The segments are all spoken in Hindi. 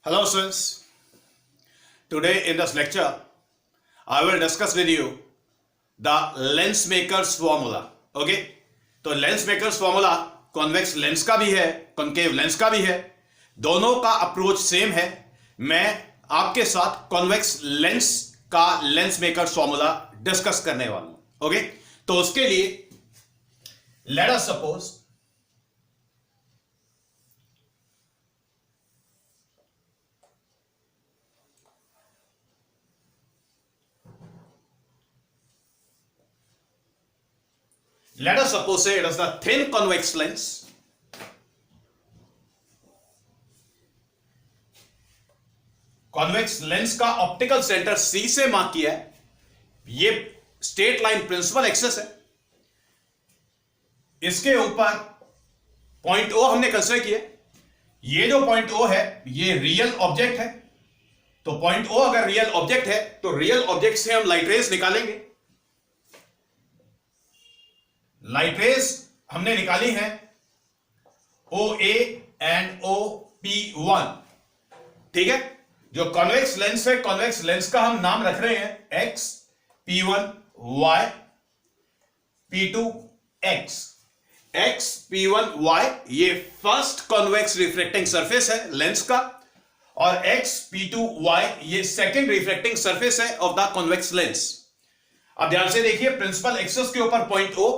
Hello students, today in this lecture I will discuss with you the lens makers formula. Okay, तो lens makers formula convex lens का भी है, कॉन्केव लेंस का भी है, दोनों का अप्रोच सेम है. मैं आपके साथ कॉन्वेक्स लेंस का लेंस मेकर्स फॉर्मूला डिस्कस करने वाला हूं. ओके, तो उसके लिए late us suppose say it is the thin convex lens. Convex lens का ऑप्टिकल सेंटर C से मार्क किया है. ये स्ट्रेट लाइन प्रिंसिपल एक्सिस है. इसके ऊपर पॉइंट O हमने कंसीडर किया. ये जो पॉइंट O है ये रियल ऑब्जेक्ट है. तो पॉइंट O अगर रियल ऑब्जेक्ट है तो रियल ऑब्जेक्ट से हम लाइट रेज निकालेंगे. लाइट रेज हमने निकाली है OA एंड OP1. ठीक है, जो कॉन्वेक्स लेंस है, कॉन्वेक्स लेंस का हम नाम रख रहे हैं X P1 Y P2 X. X P1 Y ये फर्स्ट कॉन्वेक्स रिफ्लेक्टिंग सरफेस है लेंस का, और X P2 Y ये सेकेंड रिफ्लेक्टिंग सरफेस है ऑफ द कॉन्वेक्स लेंस. अब ध्यान से देखिए, प्रिंसिपल एक्सिस के ऊपर point O.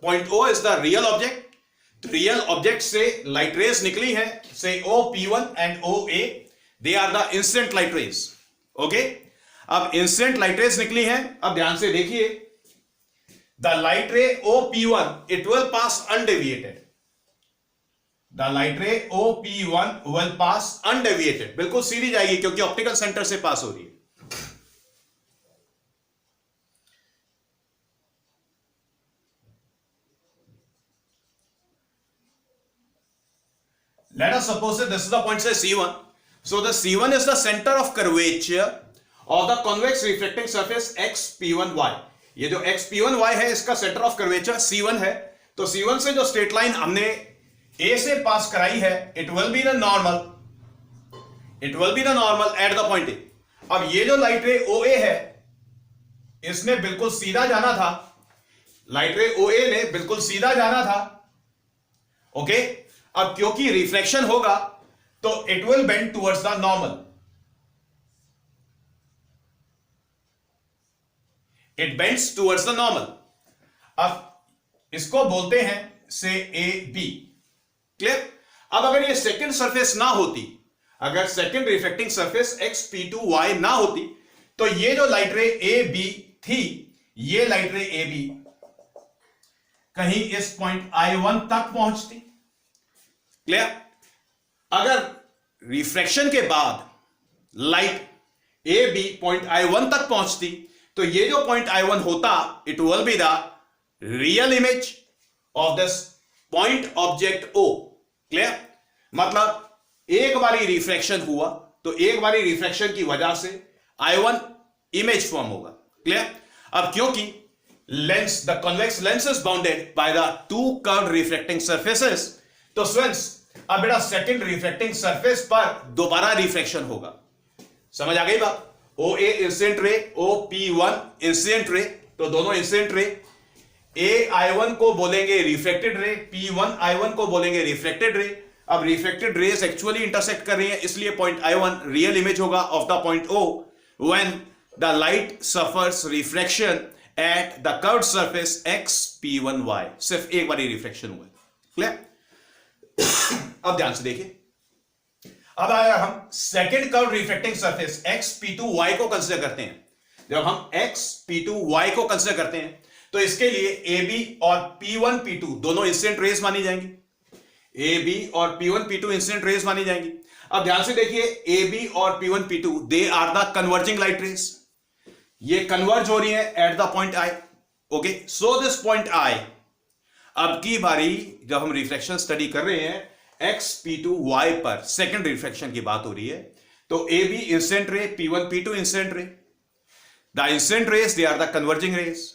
Point O is the real object. Real object से लाइट रेज निकली है, से OP1 and OA, they are the incident light rays. Okay, अब इंसिडेंट लाइट रेज निकली है. अब ध्यान से देखिए, द लाइट रे OP1 it will pass undeviated. The light रे OP1 विल पास अनडेविएटेड, बिल्कुल सीधी जाएगी क्योंकि ऑप्टिकल सेंटर से पास हो रही है. Let us suppose that this is the point say C1. So the C1 is the center of curvature of the convex reflecting surface XP1Y. ये जो XP1Y है इसका सेंटर ऑफ कर्वेचर C1 है. तो C1 से जो स्ट्रेट लाइन हमने A से पास कराई है, it will be the normal at the point A. अब ये जो लाइट रे OA है इसने बिल्कुल सीधा जाना था. लाइट रे OA ने बिल्कुल सीधा जाना था. ओके, अब क्योंकि रिफ्लेक्शन होगा तो it will bend towards the normal. It bends towards the normal. अब इसको बोलते हैं से AB. क्लियर? अब अगर ये सेकंड सरफेस ना होती, अगर सेकंड रिफ्लेक्टिंग सरफेस XP2Y ना होती, तो ये जो लाइट रे AB थी, ये लाइट रे AB कहीं इस पॉइंट I1 तक पहुंचती. क्लियर? अगर रिफ्रैक्शन के बाद लाइट AB पॉइंट I1 तक पहुंचती, तो ये जो पॉइंट I1 होता, it will be the real image of this point object O. Clear? मतलब एक बारी रिफ्रैक्शन हुआ तो एक बारी रिफ्रैक्शन की वजह से I1 इमेज फॉर्म होगा. क्लियर? अब क्योंकि lens, the convex lens is bounded by the two curved reflecting surfaces, तो स्टूडेंट्स अब बेटा सेकंड रिफ्लेक्टिंग सरफेस पर दोबारा रिफ्लेक्शन होगा. समझ आ गई बात? OA incident ray, OP1 incident ray, तो दोनों इंसिडेंट रे. AI1 को बोलेंगे रिफ्लेक्टेड रे, P1 I1 को बोलेंगे रिफ्लेक्टेड रे. अब रिफ्लेक्टेड रेज एक्चुअली इंटरसेक्ट कर रही है, इसलिए पॉइंट I1 रियल इमेज होगा of the point O when the light suffers reflection at the curved surface XP1Y. सिर्फ एक बार रिफ्लेक्शन हुआ. क्लियर? अब ध्यान से देखिए, अब अगर हम second curve reflecting surface XP2Y को कंसीडर करते हैं, जब हम XP2Y को कंसीडर करते हैं तो इसके लिए AB और P1 P2 दोनों इंसिडेंट रेज मानी जाएंगी. AB और P1 P2 इंसिडेंट रेज मानी जाएंगी. अब ध्यान से देखिए, AB और P1 P2 they are the converging light rays. ये कन्वर्ज हो रही है at the point I. Okay, so this point I, अब की बारी जब हम रिफ्लेक्शन स्टडी कर रहे हैं XP2Y पर, सेकंड रिफ्लेक्शन की बात हो रही है, तो AB incident ray, P1 P2 incident ray. The incident rays they are the converging rays.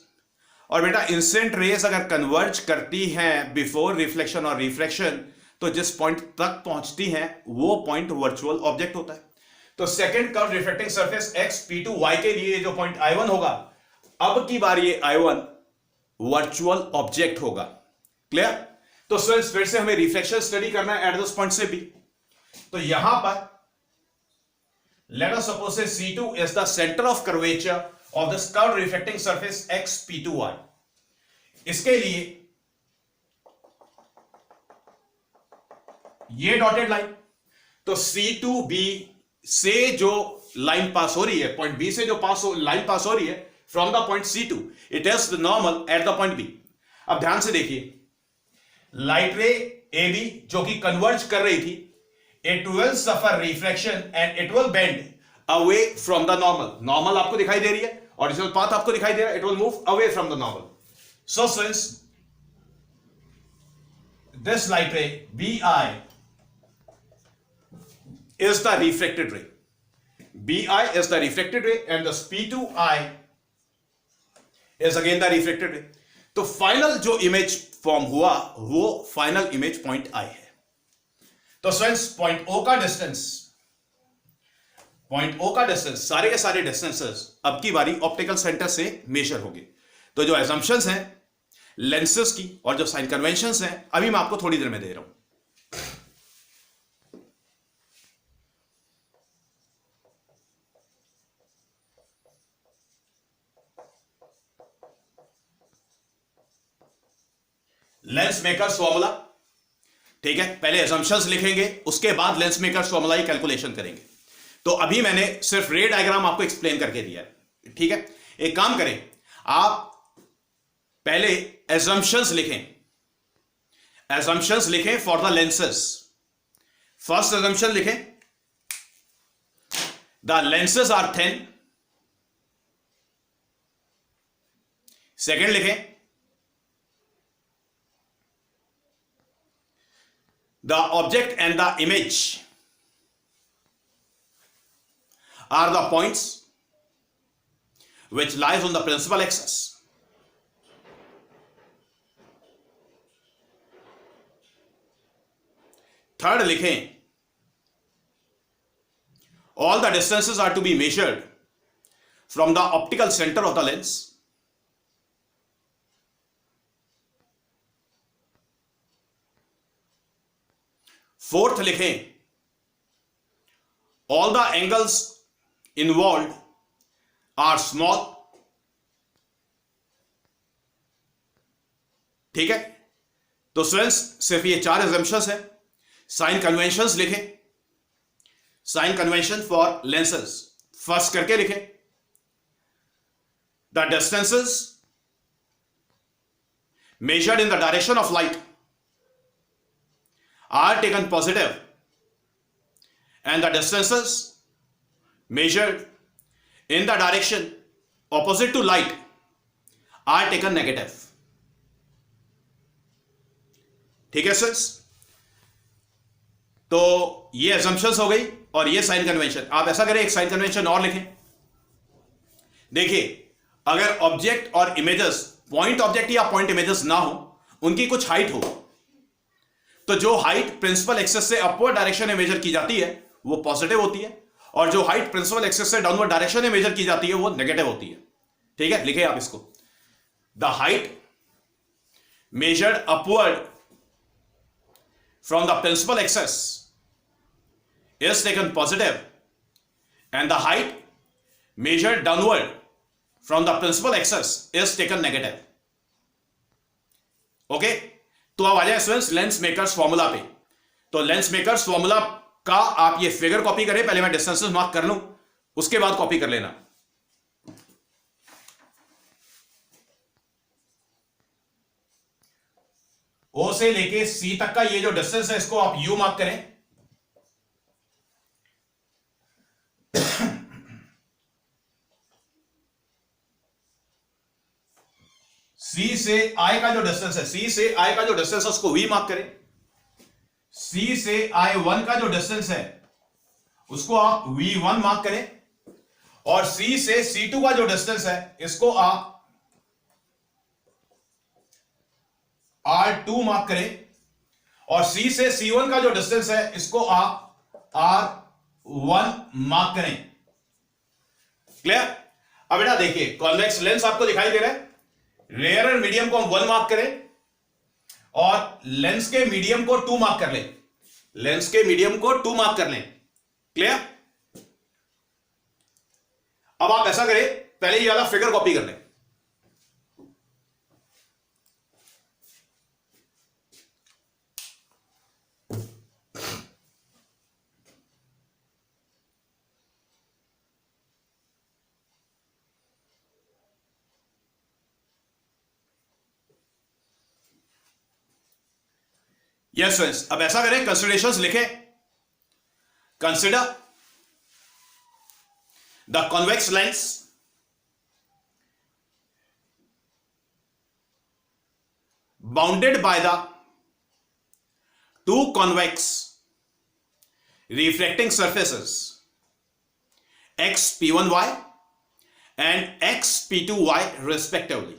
और बेटा इंसिडेंट रेज अगर कन्वर्ज करती हैं बिफोर रिफ्लेक्शन और रिफ्रैक्शन, तो जिस पॉइंट तक पहुंचती हैं वो पॉइंट वर्चुअल ऑब्जेक्ट होता है. तो second curve reflecting surface x P2y के लिए जो पॉइंट I1 होगा, अब की बार ये I1 वर्चुअल ऑब्जेक्ट होगा। क्लियर? तो स्टूडेंट्स फिर से हमें रिफ्लेक्शन स्टडी करना है एट दिस पॉइंट से भी। तो यहां पर लेट अस सपोज से C2 is the centre of curvature of this curve reflecting surface x P2y। इसके लिए ये डॉटेड लाइन, तो C2B से जो लाइन पास हो रही है, पॉइंट B से जो लाइन पास हो रही है from the point C2, it is the normal at the point B। अब ध्यान से देखिए, लाइट रे AB जो कि कन्वर्ज कर रही थी, it will suffer reflection and it will bend away from the normal. Normal आपको दिखाई दे रही है, ओरिजिनल पाथ आपको दिखाई दे रहा है, it will move away from the normal. So students, this light ray BI is the refracted ray. BI is the refracted ray and the P2I is again the refracted ray. तो फाइनल जो इमेज फॉर्म हुआ वो फाइनल इमेज पॉइंट I है। तो स्टूडेंट्स, पॉइंट O का डिस्टेंस सारे के सारे डिस्टेंसेस अब की बारी ऑप्टिकल सेंटर से मेजर होंगे। तो जो एजम्पशंस हैं लेंसेज की और जो साइन कन्वेंशंस हैं, अभी मैं आपको थोड़ी देर में दे रहा हूं। लेंस मेकर्स फॉर्मूला, ठीक है, पहले एजम्पशंस लिखेंगे, उसके बाद लेंस मेकर्स फॉर्मूला की कैलकुलेशन करेंगे। तो अभी मैंने सिर्फ रे डायग्राम आपको एक्सप्लेन करके दिया है, ठीक है। एक काम करें, आप पहले एजम्पशंस लिखें for the lenses. First assumption लिखें, the lenses are thin. Second लिखें, the object and the image are the points which lies on the principal axis. Third लिखें, all the distances are to be measured from the optical center of the lens. Fourth लिखें, all the angles involved are small. ठीक है, तो स्टूडेंट्स सिर्फ ये 4 एजम्पशंस है। साइन कन्वेंशंस लिखें, sign convention for lenses first करके लिखें, the distances measured in the direction of light are taken positive and the distances measured in the direction opposite to light are taken negative. ठीक है स्टूडेंट्स, तो ये assumptions हो गई और ये साइन कन्वेंशन। आप ऐसा करें, एक साइन कन्वेंशन और लिखें। देखिए, अगर ऑब्जेक्ट और इमेजेस पॉइंट ऑब्जेक्ट या पॉइंट इमेजेस ना हो, उनकी कुछ हाइट हो, तो जो हाइट प्रिंसिपल एक्सिस से अपवर्ड डायरेक्शन में मेजर की जाती है वो पॉजिटिव होती है, और जो हाइट प्रिंसिपल एक्सिस से डाउनवर्ड डायरेक्शन में मेजर की जाती है वो नेगेटिव होती है। ठीक है, लिखिए आप इसको, the height measured upward from the principal axis is taken positive and the height measured downward from the principal axis is taken negative. Okay, तो अब आ जाए स्टूडेंट्स लेंस मेकर्स फॉर्मूला पे। तो लेंस मेकर्स फॉर्मूला का आप ये फिगर कॉपी करें, पहले मैं डिस्टेंसेस मार्क कर लूं, उसके बाद कॉपी कर लेना। ओ से लेके सी तक का ये जो डिस्टेंस है इसको आप यू मार्क करें। सी से आई का जो डिस्टेंस है, सी से आई का जो डिस्टेंस है उसको वी मार्क करें। सी से आई वन का जो डिस्टेंस है उसको आप V1 मार्क करें, और सी से C2 का जो डिस्टेंस है इसको आप R2 मार्क करें, और सी से C1 का जो डिस्टेंस है इसको आप 1 मार्क करें। क्लियर? अब बेटा देखिए, कॉन्वेक्स लेंस आपको दिखाई दे रहा है, रेयर और मीडियम को हम 1 मार्क करें और लेंस के मीडियम को 2 मार्क कर लें, लेंस के मीडियम को 2 मार्क कर लें। क्लियर? अब आप ऐसा करें, पहले ये वाला फिगर कॉपी कर लें। यस फ्रेंड्स, अब ऐसा करें, कंसिडरेशंस लिखें। Consider the convex lens bounded by the two convex refracting surfaces xp1y and xp2y respectively.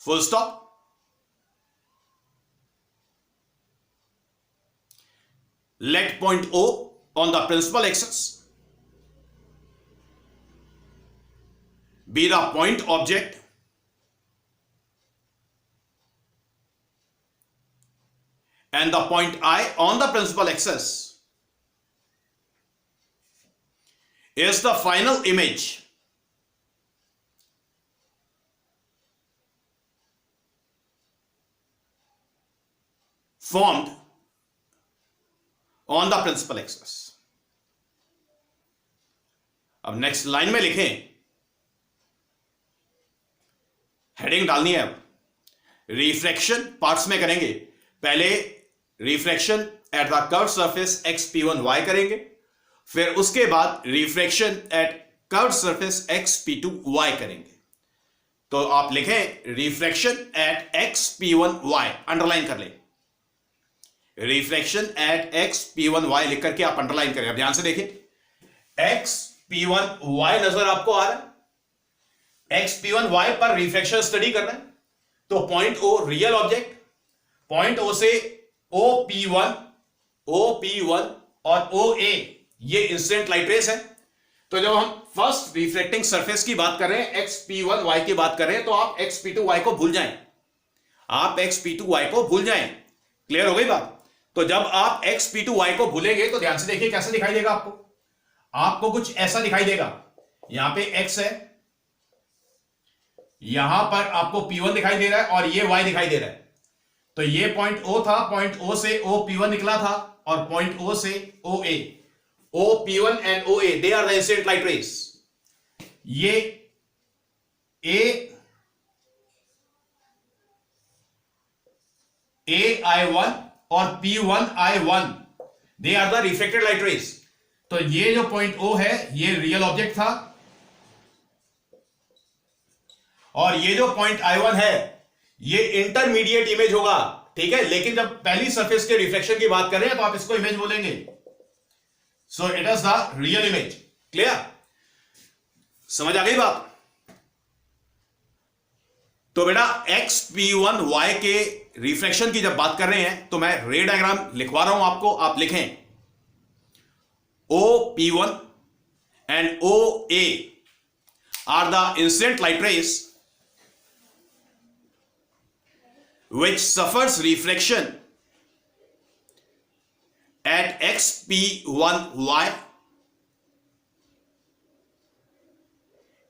Full stop. Let point O on the principal axis be the point object and the point I on the principal axis is the final image formed on the principal axis. अब नेक्स्ट लाइन में लिखें, हेडिंग डालनी है। अब रिफ्रैक्शन पार्ट्स में करेंगे, पहले refraction at the curve surface xp1y करेंगे, फिर उसके बाद refraction at curve surface xp2y करेंगे। तो आप लिखें रिफ्रैक्शन एट xp1y, अंडरलाइन कर लें, रिफ्रैक्शन एट xp1y लिख करके आप अंडरलाइन करें। अब ध्यान से देखें, xp1y नजर आपको आ रहा है, xp1y पर रिफ्रैक्शन स्टडी करना है। तो point O real object, point O से OP1 और OA ये इंसिडेंट लाइट रेस है। तो जब हम फर्स्ट रिफ्लेक्टिंग सरफेस की बात कर रहे हैं, xp1y की बात कर रहे हैं, तो आप xp2y को भूल जाएं, आप xp2y को भूल जाएं। क्लियर हो गई बात? तो जब आप xp2y को भूलेंगे तो ध्यान से देखिए कैसे दिखाई देगा आपको। आपको कुछ ऐसा दिखाई देगा, यहां पे x है, यहां पर आपको p1 दिखाई दे रहा है और ये y दिखाई दे रहा है। तो ये पॉइंट O था, पॉइंट O से OP1 निकला था और पॉइंट O से OA, OP1 and OA they are the incident light rays. ये AI1 और P1I1 they are the reflected light rays. तो ये जो पॉइंट O है ये रियल ऑब्जेक्ट था और ये जो पॉइंट I1 है ये इंटरमीडिएट इमेज होगा, ठीक है। लेकिन जब पहली सरफेस के रिफ्लेक्शन की बात करें तो आप इसको इमेज बोलेंगे, so it is the real image. Clear? समझ आ गई बात? तो बेटा xp1y के रिफ्लेक्शन की जब बात कर रहे हैं तो मैं रे डायग्राम लिखवा रहा हूं आपको, आप लिखें OP1 and OA are the incident light rays which suffers reflection at xp1y,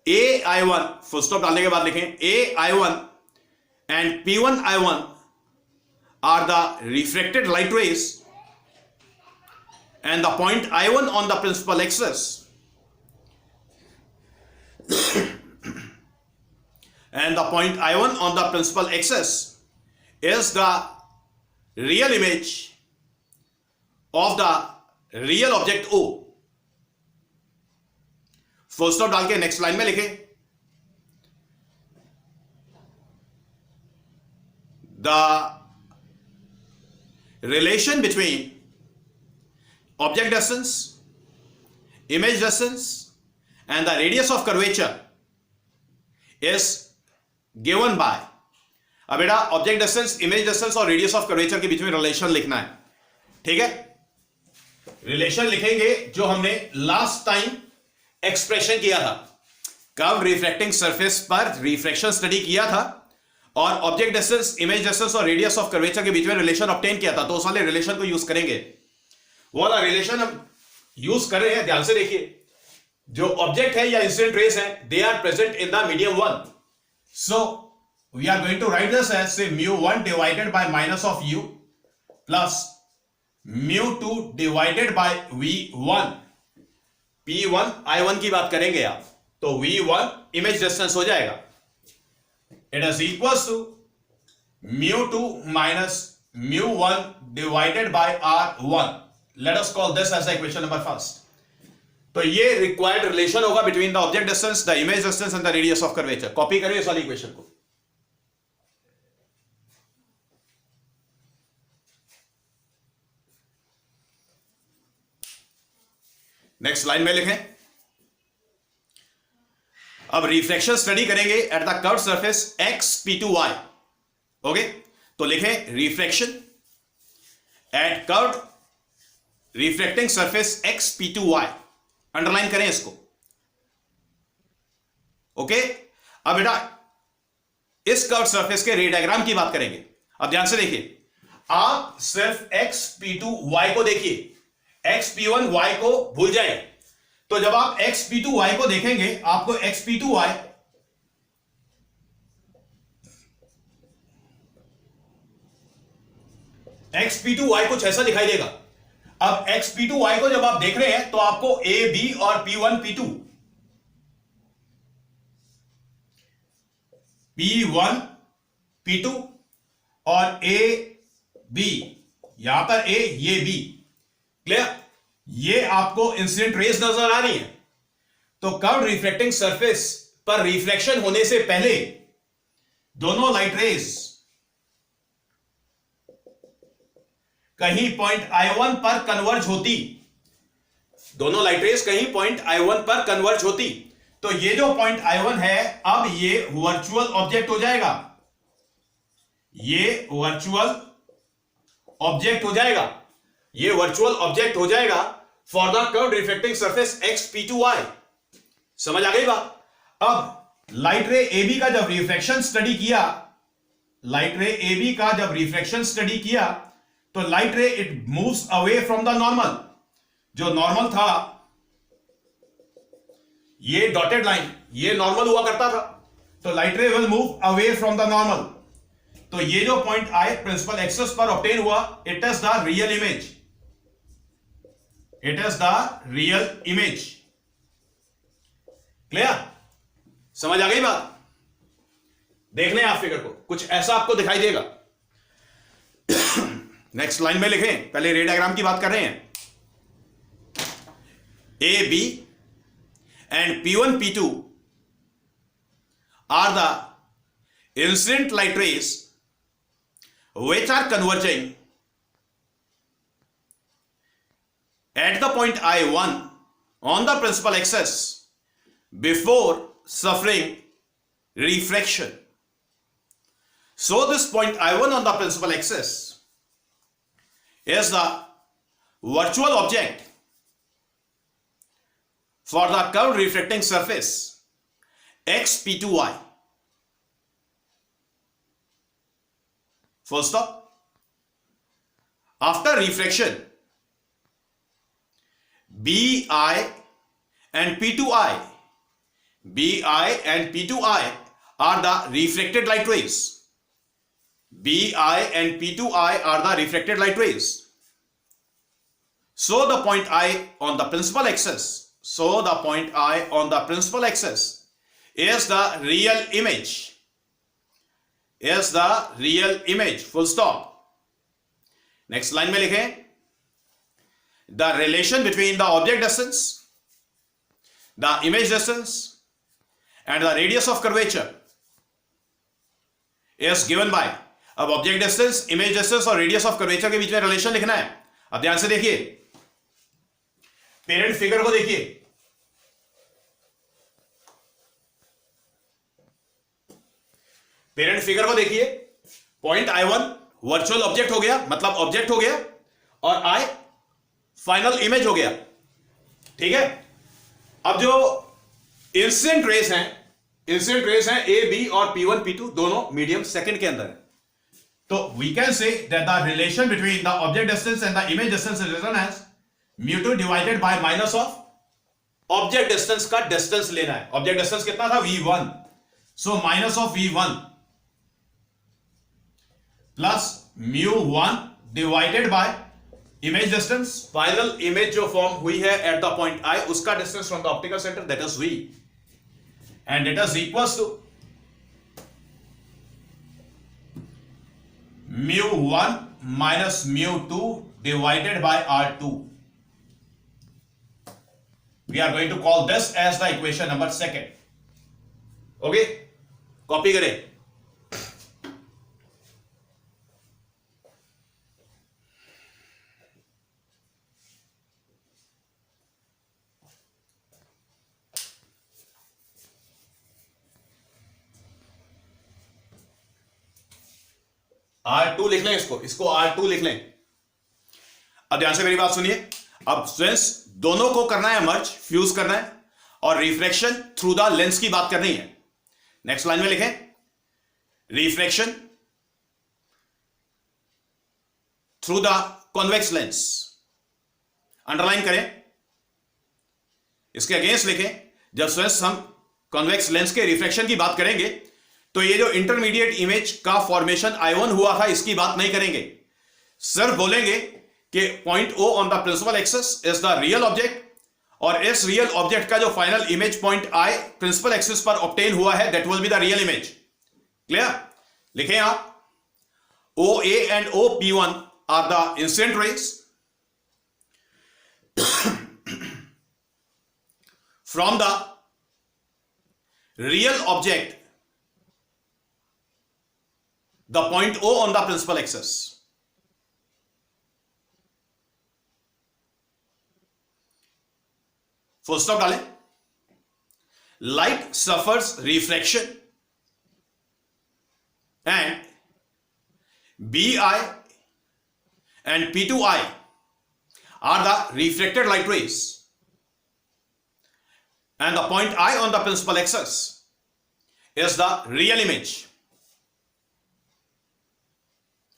AI1 full stop डालने के बाद लिखें AI1 and P1I1 are the refracted light rays and the point I1 on the principal axis and the point I1 on the principal axis is the real image of the real object O। Full stop डाल के नेक्स्ट लाइन में लिखें the relation between object distance, image distance and the radius of curvature is given by। अब बेटा ऑब्जेक्ट डिस्टेंस, इमेज डिस्टेंस और रेडियस ऑफ कर्वेचर के बीच में रिलेशन लिखना है, ठीक है। रिलेशन लिखेंगे जो हमने लास्ट टाइम एक्सप्रेशन किया था, कर्व रिफ्रैक्टिंग सरफेस पर रिफ्रैक्शन स्टडी किया था और ऑब्जेक्ट डिस्टेंस, इमेज डिस्टेंस और रेडियस ऑफ कर्वेचर के बीच में रिलेशन ऑब्टेन किया था। तो उस वाले रिलेशन को यूज करेंगे। वो वाला रिलेशन हम यूज कर रहे हैं, ध्यान से देखिए। जो ऑब्जेक्ट है या इंसिडेंट रेस है, they are present in the medium 1, so we are going to write this as say μ1 divided by minus of u plus μ2 divided by v1। p1 i1 की बात करेंगे आप, तो v1 इमेज डिस्टेंस हो जाएगा। It is equals to μ2 minus μ1 divided by r1। Let us call this as equation number first. तो ये रिक्वायर्ड रिलेशन होगा between the object distance, the image distance and the radius of curvature. Copy करिए इस वाली इक्वेशन को। नेक्स्ट लाइन में लिखें। अब रिफ्लेक्शन स्टडी करेंगे at the curve surface xp2y। Okay, तो लिखें reflection eight curve reflecting surface xp2y। Underline करें इसको। ओके, अब बेटा इस कर्व सरफेस के रे डायग्राम की बात करेंगे। अब ध्यान से देखिए, आप सिर्फ xp2y को देखिए, xp1y को भूल जाए। तो जब आप xp2y को देखेंगे, आपको xp2y कुछ ऐसा दिखाई देगा। अब xp2y को जब आप देख रहे हैं तो आपको a b और p1 p2 और a b, यहां पर a ये b, क्लियर? ये आपको इंसिडेंट रेज नजर आ रही है। तो कर्व रिफ्लेक्टिंग सरफेस पर रिफ्लेक्शन होने से पहले दोनों लाइट रेज कहीं पॉइंट I1 पर कन्वर्ज होती, दोनों लाइट रेज कहीं पॉइंट I1 पर कन्वर्ज होती। तो ये जो पॉइंट I1 है, अब ये वर्चुअल ऑब्जेक्ट हो जाएगा, ये वर्चुअल ऑब्जेक्ट हो जाएगा, ये वर्चुअल ऑब्जेक्ट हो जाएगा for the curve reflecting surface xp2y। समझ आ गई बात? अब लाइट रे AB का जब रिफ्लेक्शन स्टडी किया, लाइट रे AB का जब रिफ्लेक्शन स्टडी किया, तो लाइट रे it moves away from the normal. जो नॉर्मल था, ये डॉटेड लाइन, ये नॉर्मल हुआ करता था, तो लाइट रे will move away from the normal. तो ये जो पॉइंट I प्रिंसिपल एक्सिस पर ऑब्टेन हुआ, it is the real image, it is the real image. Clear? समझ आ गई बात? देख लें आप फिगर को, कुछ ऐसा आपको दिखाई देगा। नेक्स्ट लाइन में लिखें, पहले रे डायग्राम की बात कर रहे हैं। A, B and P1, P2 are the incident light rays which are converging at the point I1 on the principal axis before suffering refraction. So this point I1 on the principal axis is the virtual object for the curved reflecting surface xp2y. Full stop. After refraction, bi and p2i, bi and p2i are the reflected light rays. bi and p2i are the reflected light rays. So the point I on the principal axis, so the point I on the principal axis is the real image, is the real image. Full stop. Next line में लिखें, the relation between the object distance, the image distance and the radius of curvature is given by, अब ऑब्जेक्ट डिस्टेंस, इमेज डिस्टेंस और रेडियस ऑफ कर्वेचर के बीच में रिलेशन लिखना है। अब ध्यान से देखिए, पेरेंट फिगर को देखिए, पेरेंट फिगर को देखिए। पॉइंट I1 वर्चुअल ऑब्जेक्ट हो गया, मतलब ऑब्जेक्ट हो गया, और I फाइनल इमेज हो गया, ठीक है। अब जो इंसिडेंट रेस हैं ए बी और P1 P2 दोनों मीडियम सेकंड के अंदर है। तो we can say that the relation between the object distance and the image distance is written as μ2 divided by minus of object distance का डिस्टेंस लेना है। ऑब्जेक्ट डिस्टेंस कितना था? V1, so minus of V1 plus μ1 divided by image distance, final image जो फॉर्म हुई है एट द पॉइंट I, उसका distance from the optical centre, that is V, and it is equals to μ1 minus μ2 divided by R2. We are going to call this as the equation number 2. Okay, copy करें। R2 लिख लें, इसको R2 लिख लें। अब ध्यान से मेरी बात सुनिए। अब स्टूडेंट्स दोनों को करना है मर्ज, फ्यूज करना है और रिफ्रैक्शन थ्रू द लेंस की बात करनी है। नेक्स्ट लाइन में लिखें refraction through the convex lens, underline करें। इसके अगेंस्ट लिखें, जब स्टूडेंट्स हम कॉन्वेक्स लेंस के रिफ्रैक्शन की बात करेंगे तो ये जो इंटरमीडिएट इमेज का फॉर्मेशन I1 हुआ था इसकी बात नहीं करेंगे, सिर्फ बोलेंगे कि point O on the principal axis is the real object, और इस रियल ऑब्जेक्ट का जो final image point I principal axis पर ऑब्टेन हुआ है that will be the real image. Clear? लिखें आप OA and OP1 are the incident rays from the real object the point O on the principal axis. Full stop डालें। Light suffers refraction and BI and P2I are the refracted light rays, and the point I on the principal axis is the real image.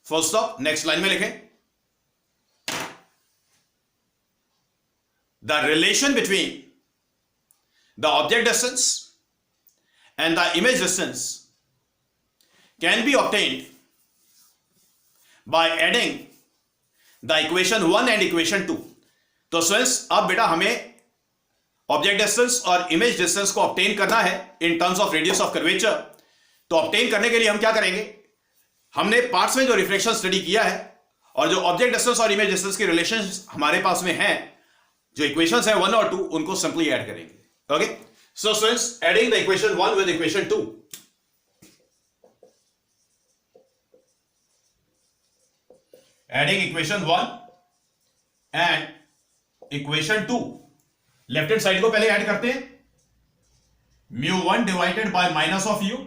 Full stop. Next line में लिखें the relation between the object distance and the image distance can be obtained by adding the equation 1 and equation 2। तो स्टूडेंट्स अब बेटा हमें ऑब्जेक्ट डिस्टेंस और इमेज डिस्टेंस को ऑब्टेन करना है in terms of radius of curvature. तो ऑब्टेन करने के लिए हम क्या करेंगे, हमने पार्ट्स में जो रिफ्लेक्शन स्टडी किया है और जो ऑब्जेक्ट डिस्टेंस और इमेज डिस्टेंस के रिलेशन हमारे पास में हैं, जो इक्वेशंस हैं 1 और 2, उनको सिंपली ऐड करेंगे। Okay, so students adding the equation 1 with equation 2, adding equation 1 and equation 2, left hand side को पहले ऐड करते हैं। μ1 divided by minus of u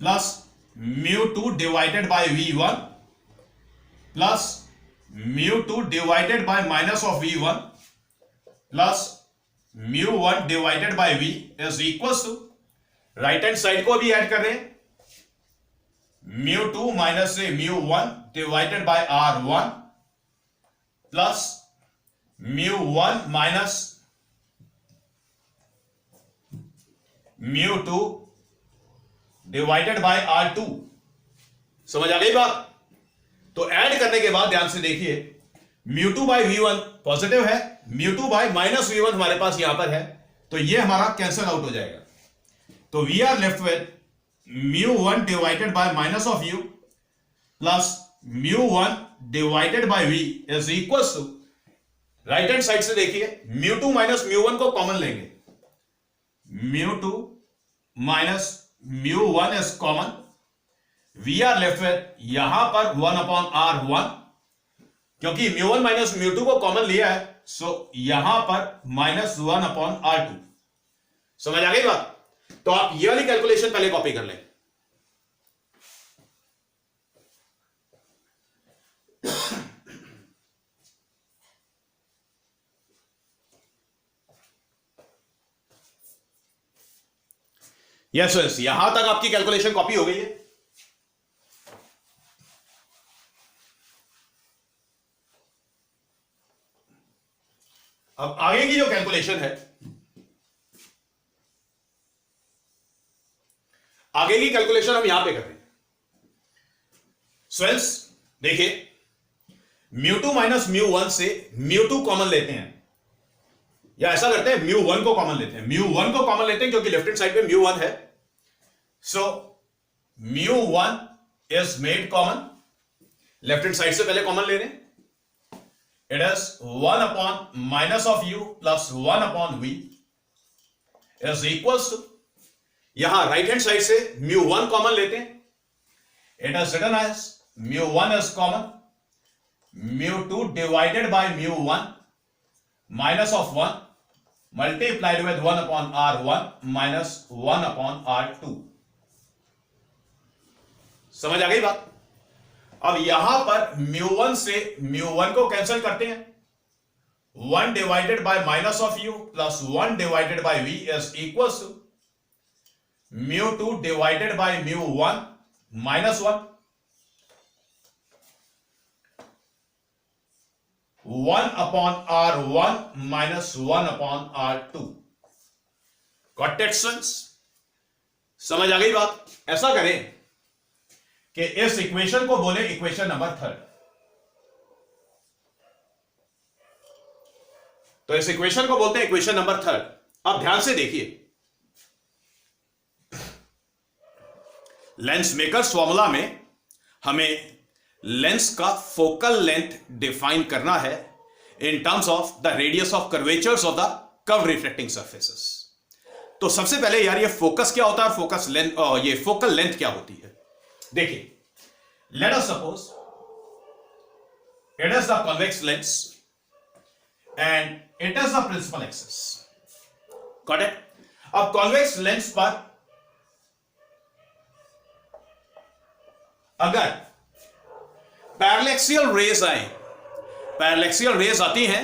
plus μ2 divided by V1 plus μ2 divided by minus of V1 plus μ1 divided by V is equals to, right hand side को भी ऐड कर रहे हैं, μ2 माइनस से μ1 divided by R1 plus μ1 minus μ2 divided by R2। समझ आ गई बात? तो ऐड करने के बाद ध्यान से देखिए, μ2 बाय V1 पॉजिटिव है, μ2 बाय माइनस V1 हमारे पास यहां पर है, तो ये हमारा कैंसिल आउट हो जाएगा। तो we are left with μ1 divided by minus of u plus μ1 divided by v is equals to, right hand side से देखिए μ2 माइनस μ1 को कॉमन लेंगे, μ2 minus μ1 is common, we are left with यहां पर 1/R1, क्योंकि μ1 माइनस μ2 को कॉमन लिया है, सो यहां पर -1/R2। समझ आ गई बात? तो आप ये वाली कैलकुलेशन पहले कॉपी कर लें। यस यस, यहां तक आपकी कैलकुलेशन कॉपी हो गई है। अब आगे की जो कैलकुलेशन है, आगे की कैलकुलेशन हम यहां पे कर रहे हैं। स्टूडेंट्स देखिए, μ2 माइनस μ1 से μ2 कॉमन लेते हैं, या ऐसा करते हैं μ1 को कॉमन लेते हैं। μ1 को कॉमन लेते हैं क्योंकि लेफ्ट हैंड साइड पे μ1 है। So μ1 is made common, left hand side से पहले कॉमन ले रहे हैं। It is 1 upon minus of u plus 1 upon v is equals to, यहां राइट हैंड साइड से μ1 कॉमन लेते हैं। It is written as μ1 is common, μ2 divided by μ1 minus of 1 multiplied with 1 upon r1 minus 1 upon r2। समझ आ गई बात? अब यहां पर μ1 से μ1 को कैंसिल करते हैं। 1 divided by minus of u plus 1 divided by v is equals to μ2 divided by μ1 minus 1 upon r1 minus 1 upon r2। Got it students? समझ आ गई बात? ऐसा करें कि इस इक्वेशन को बोले इक्वेशन नंबर 3। तो इस इक्वेशन को बोलते हैं इक्वेशन नंबर 3। अब ध्यान से देखिए, लेंस मेकर्स फॉर्मूला में हमें लेंस का फोकल लेंथ डिफाइन करना है in terms of the radius of curvatures of the curve reflecting surfaces. तो सबसे पहले यार ये फोकस क्या होता है, फोकस लेंथ, ये फोकल लेंथ क्या होती है? देखिए, let us suppose it is the convex lens and it is the principal axis. Got it? अब कॉन्वेक्स लेंस पर अगर पैरेलैक्सियल रेज आए, पैरेलैक्सियल रेज आती हैं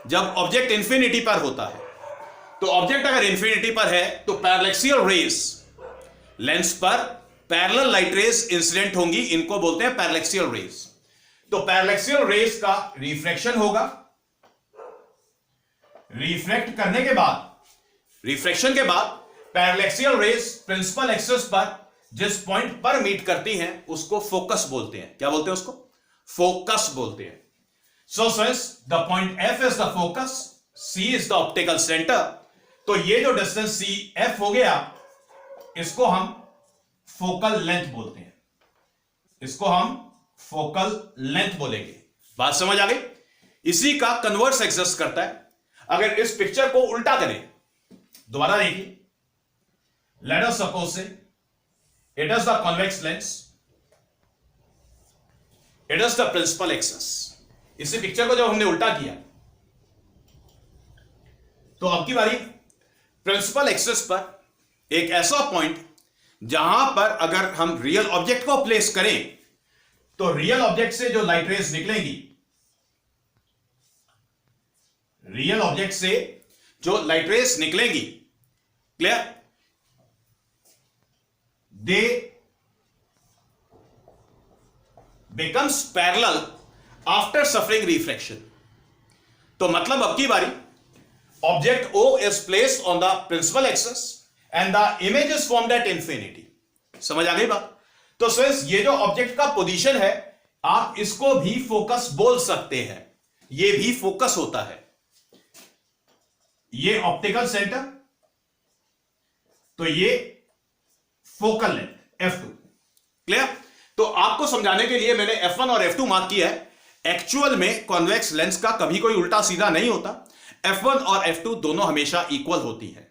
जब ऑब्जेक्ट इंफिनिटी पर होता है। तो ऑब्जेक्ट अगर इंफिनिटी पर है तो पैरेलैक्सियल रेज लेंस पर पैरेलल लाइट रेज इंसिडेंट होंगी, इनको बोलते हैं पैरेलैक्सियल रेज। तो पैरेलैक्सियल रेज का रिफ्रैक्शन होगा, रिफ्रैक्ट करने के बाद, रिफ्रैक्शन के बाद पैरेलैक्सियल रेज प्रिंसिपल एक्सिस पर जिस पॉइंट पर मीट करती हैं उसको फोकस बोलते हैं। क्या बोलते हैं उसको? फोकस बोलते हैं। So friends, the point F is the focus, C is the optical centre. तो ये जो डिस्टेंस C F हो गया, इसको हम फोकल लेंथ बोलते हैं, इसको हम फोकल लेंथ बोलेंगे। बात समझ आ गई? इसी का कन्वर्स एग्जिस्ट करता है। अगर इस पिक्चर को उल्टा करें, दोबारा देखिए, let us suppose say it is the convex lens, it is the principal axis. इसी पिक्चर को जब हमने उल्टा किया तो अब की बारी प्रिंसिपल एक्सिस पर एक ऐसा पॉइंट जहां पर अगर हम रियल ऑब्जेक्ट को प्लेस करें तो रियल ऑब्जेक्ट से जो लाइट रेज निकलेंगी, रियल ऑब्जेक्ट से जो लाइट रेज निकलेंगी, क्लियर, दे becomes parallel after suffering reflection. तो मतलब अब की बारी object O is placed on the principal axis and the image is formed at infinity। समझ आ गई बात? तो फ्रेंड्स, ये जो ऑब्जेक्ट का पोजीशन है, आप इसको भी फोकस बोल सकते हैं। ये भी फोकस होता है। ये ऑप्टिकल सेंटर, तो ये फोकल लेंथ F2। क्लियर? तो आपको समझाने के लिए मैंने F1 और F2 मार्क किया है। एक्चुअल में कॉन्वेक्स लेंस का कभी कोई उल्टा सीधा नहीं होता। F1 और F2 दोनों हमेशा इक्वल होती है।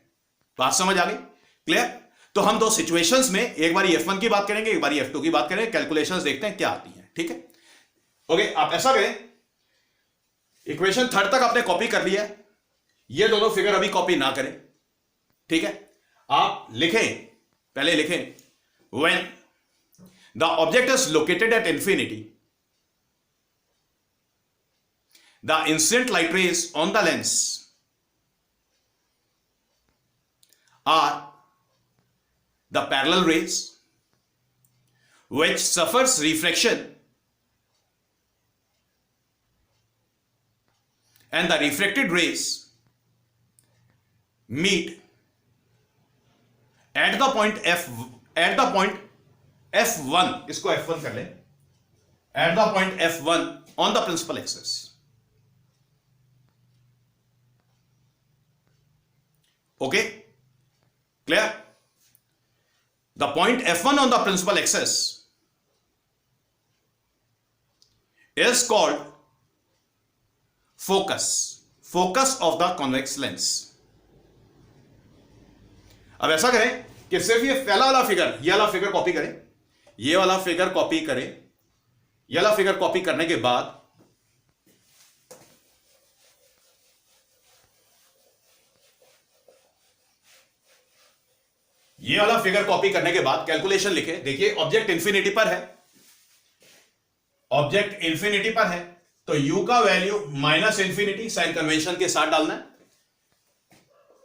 बात समझ आ गई? क्लियर? तो हम दो सिचुएशंस में एक बार F1 की बात करेंगे, एक बार F2 की बात करेंगे, कैलकुलेशंस देखते हैं क्या आती हैं। ठीक है? ओके, आप ऐसा करें, इक्वेशन 3 तक आपने कॉपी कर लिया है, ये दोनों फिगर अभी कॉपी ना करें। ठीक है? आप लिखें, पहले लिखें, when the object is located at infinity, the incident light rays on the lens are the parallel rays which suffers refraction and the refracted rays meet at the point f1, इसको f1 कर ले, at the point f1 on the principal axis. Okay, clear? The point f1 on the principal axis is called focus of the convex lens. अब ऐसा करें कि सिर्फ ये पहला वाला फिगर, ये वाला फिगर कॉपी करें, ये वाला फिगर कॉपी करें, ये वाला फिगर कॉपी करने के बाद ये वाला फिगर कॉपी करने के बाद कैलकुलेशन लिखे। देखिए ऑब्जेक्ट इंफिनिटी पर है, ऑब्जेक्ट इंफिनिटी पर है, तो u का value minus infinity sign convention के साथ डालना है।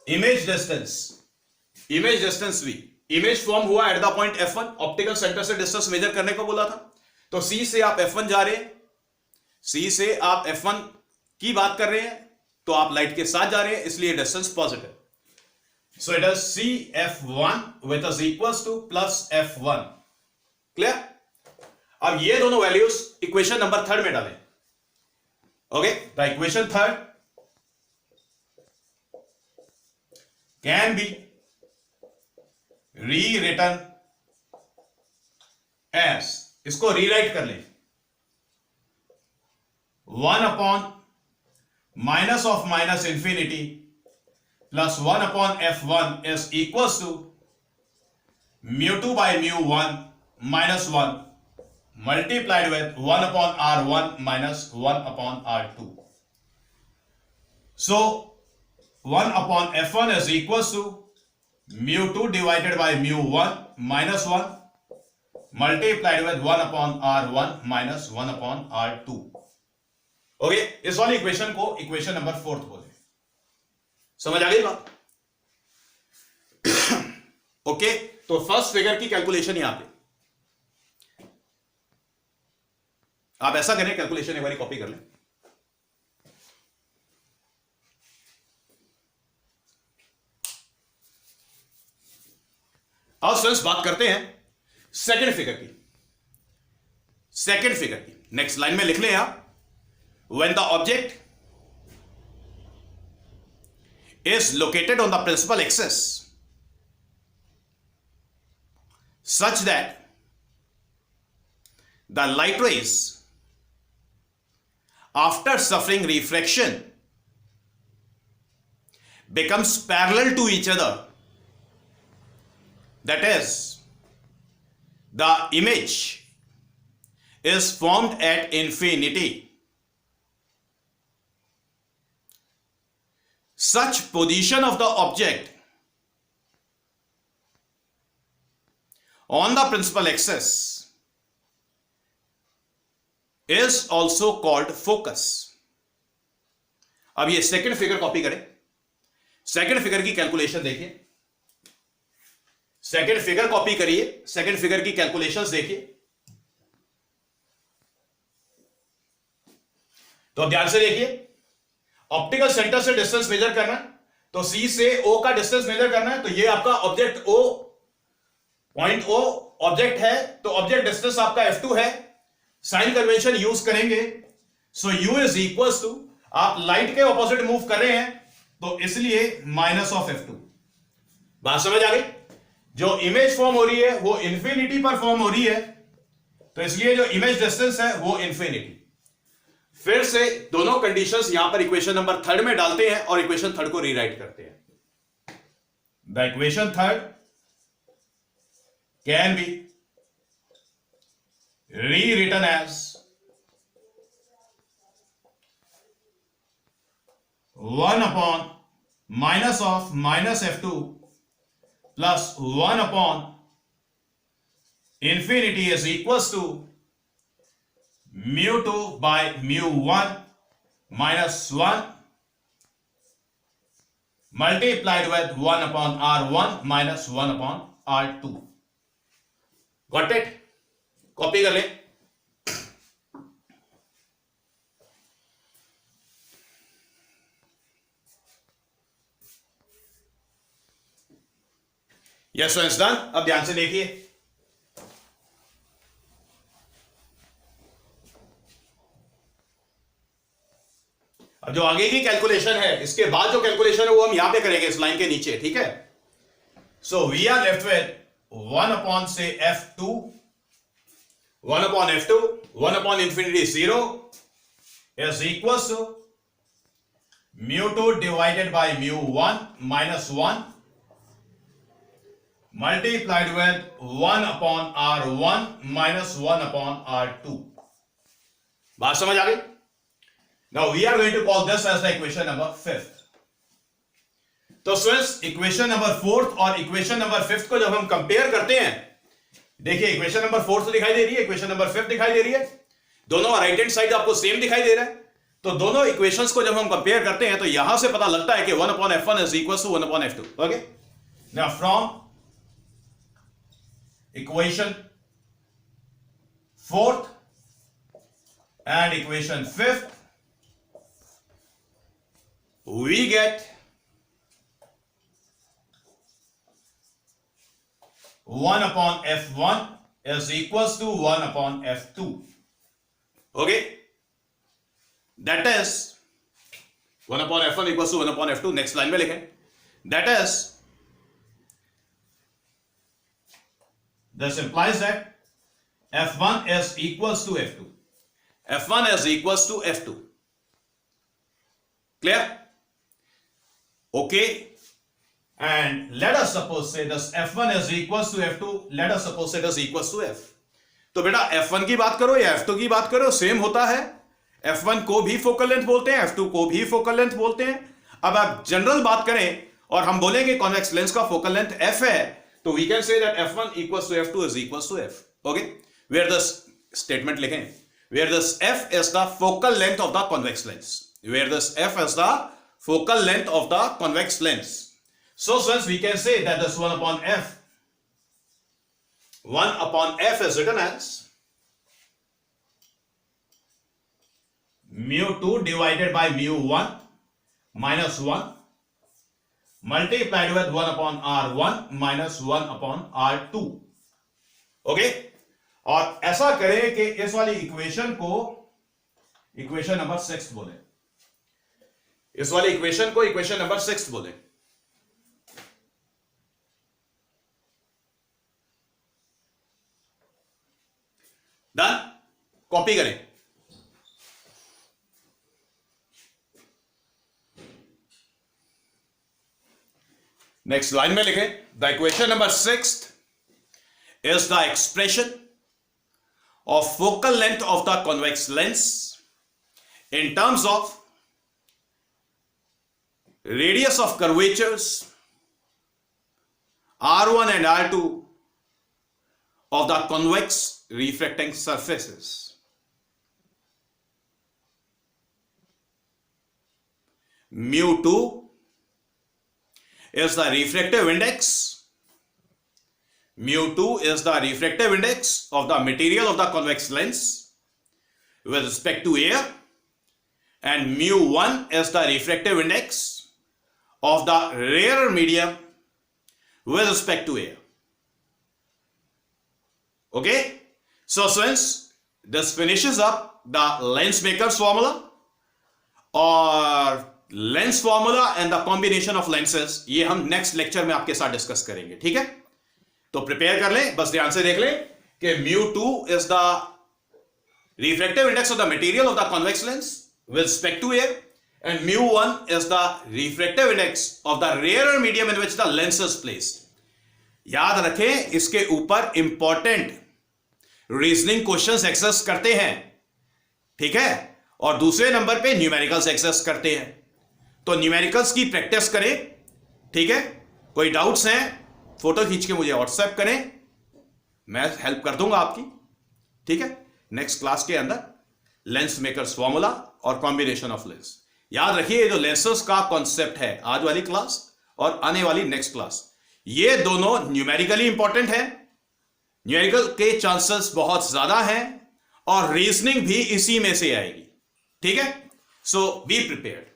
Image distance v, image form हुआ at the point f1, optical centre से डिस्टेंस मेजर करने को बोला था, तो c से आप f1 जा रहे हैं, c से आप f1 की बात कर रहे हैं, तो आप लाइट के साथ जा रहे हैं, इसलिए distance positive. So it is CF1 which is equals to plus F1. Clear? अब ये दोनों वैल्यूज इक्वेशन नंबर 3 में डालें। Okay, the equation 3 can be rewritten as, इसको रीराइट कर लें, 1 upon minus of minus infinity plus 1 upon f1 is equals to mu 2 by mu 1 minus 1 multiplied with 1 upon r1 minus 1 upon r2. So 1 upon f1 is equals to mu 2 divided by mu 1 minus 1 multiplied with 1 upon r1 minus 1 upon r2. Okay, इस वाली इक्वेशन को इक्वेशन नंबर 4 बोले। समझ आ गई बात? ओके, तो फर्स्ट फिगर की कैलकुलेशन यहां पे आप ऐसा करें, कैलकुलेशन एक बार कॉपी कर लें। अब स्टूडेंट्स बात करते हैं सेकंड फिगर की। नेक्स्ट लाइन में लिख लें आप, when the object is located on the principal axis such that the light rays after suffering refraction becomes parallel to each other, that is, the image is formed at infinity. Such position of the object on the principal axis is also called focus. अब ये सेकंड फिगर कॉपी करें, सेकंड फिगर की कैलकुलेशन देखिए, सेकंड फिगर कॉपी करिए, सेकंड फिगर की कैलकुलेशंस देखिए। तो अब ध्यान से देखिए, ऑप्टिकल सेंटर से डिस्टेंस मेजर करना है, तो C से O का डिस्टेंस मेजर करना है, तो ये आपका object O, point O object है, तो ऑब्जेक्ट डिस्टेंस आपका F2 है। साइन कन्वेंशन यूज करेंगे, सो U इज इक्वल्स टू, आप लाइट के ऑपोजिट मूव कर रहे हैं, तो इसलिए माइनस ऑफ F2। बात समझ आ गई? जो इमेज फॉर्म हो रही है वो इंफिनिटी पर फॉर्म हो रही है, तो इसलिए जो इमेज डिस्टेंस है वो इंफिनिटी। फिर से दोनों कंडीशंस यहां पर इक्वेशन नंबर 3 में डालते हैं और इक्वेशन 3 को रीराइट करते हैं। The equation 3 can be rewritten as 1 upon minus of minus f2 plus 1 upon infinity is equals to mu 2 by mu 1 minus 1 multiplied with 1 upon r1 minus 1 upon R2। Got it? Copy कर ले। Yes friends, done. अब ध्यान से देखिए, अब जो आगे की कैलकुलेशन है, इसके बाद जो कैलकुलेशन है वो हम यहां पे करेंगे इस लाइन के नीचे, ठीक है। So we are left with 1 upon say F2, 1 upon F2, 1 upon infinity 0 is equal to mu2 divided by mu1 minus 1 multiplied with 1 upon R1 minus 1 upon R2। बात समझ आ गई? Now we are going to call this as the equation number 5th। तो स्टूडेंट्स, इक्वेशन नंबर 4th और इक्वेशन नंबर 5th को जब हम कंपेयर करते हैं, देखिए इक्वेशन नंबर 4th दिखाई दे रही है, इक्वेशन नंबर 5th दिखाई दे रही है, दोनों राइट हैंड साइड आपको सेम दिखाई दे रहा है। तो दोनों इक्वेशंस को जब हम कंपेयर करते हैं तो यहां से पता लगता है कि 1 upon F1 is equals to 1 upon F2। Okay, now from equation 4th and equation 5th we get 1 upon F1 is equals to 1 upon F2। okay, that is 1 upon F1 equals to 1 upon F2। next line में लिखें, that is, this implies that F1 is equals to F2। F1 is equals to F2। Clear? Okay. And let us suppose say this F1 is equals to F2. Let us suppose it is equals to F। तो बेटा F1 की बात करो या F2 की बात करो, सेम होता है। F1 को भी फोकल लेंथ बोलते हैं, F2 को भी फोकल लेंथ बोलते हैं। अब आप जनरल बात करें और हम बोलेंगे कॉन्वेक्स लेंस का फोकल लेंथ F है, तो we can say that F1 equals to F2 is equals to F। okay, where this statement लिखें, where this F is the focal length of the convex lens, where this F is the focal length of the convex lens। so since we can say that this 1 upon F is written as mu2 divided by mu1 minus 1 multiplied with 1 upon R1 minus 1 upon R2। Okay, और ऐसा करें कि इस वाली इक्वेशन को इक्वेशन नंबर 6 बोले, इस वाली इक्वेशन को इक्वेशन नंबर 6 बोले। डन? कॉपी करें। नेक्स्ट लाइन में लिखें, the equation number 6 is the expression of focal length of the convex lens in terms of radius of curvatures R1 and R2 of the convex refracting surfaces। mu2 is the refractive index, mu2 is the refractive index of the material of the convex lens with respect to air, and mu1 is the refractive index of the rarer medium with respect to air। okay, so since this finishes up the lens maker's formula or lens formula and the combination of lenses, ये हम नेक्स्ट लेक्चर में आपके साथ डिस्कस करेंगे, ठीक है। तो प्रिपेयर कर लें, बस ध्यान से देख लें कि mu2 is the refractive index of the material of the convex lens with respect to air, and mu1 is the refractive index of the rarer medium in which the lens is placed। याद रखें, इसके ऊपर इंपॉर्टेंट रीजनिंग क्वेश्चंस एक्सेस करते हैं, ठीक है, और दूसरे नंबर पे न्यूमेरिकल्स एक्सेस करते हैं। तो न्यूमेरिकल्स की प्रैक्टिस करें, ठीक है। कोई डाउट्स हैं फोटो खींच के मुझे व्हाट्सएप करें, मैं हेल्प कर दूंगा आपकी, ठीक है। नेक्स्ट क्लास के अंदर लेंस मेकर्स फॉर्मूला और कॉम्बिनेशन ऑफ लेंस, याद रखिए ये जो लेंसेस का कॉन्सेप्ट है आज वाली क्लास और आने वाली नेक्स्ट क्लास, ये दोनों न्यूमेरिकली इंपॉर्टेंट है, न्यूमेरिकल के चांसेस बहुत ज्यादा हैं और रीजनिंग भी इसी में से आएगी। ठीक है, सो बी प्रिपेयर्ड।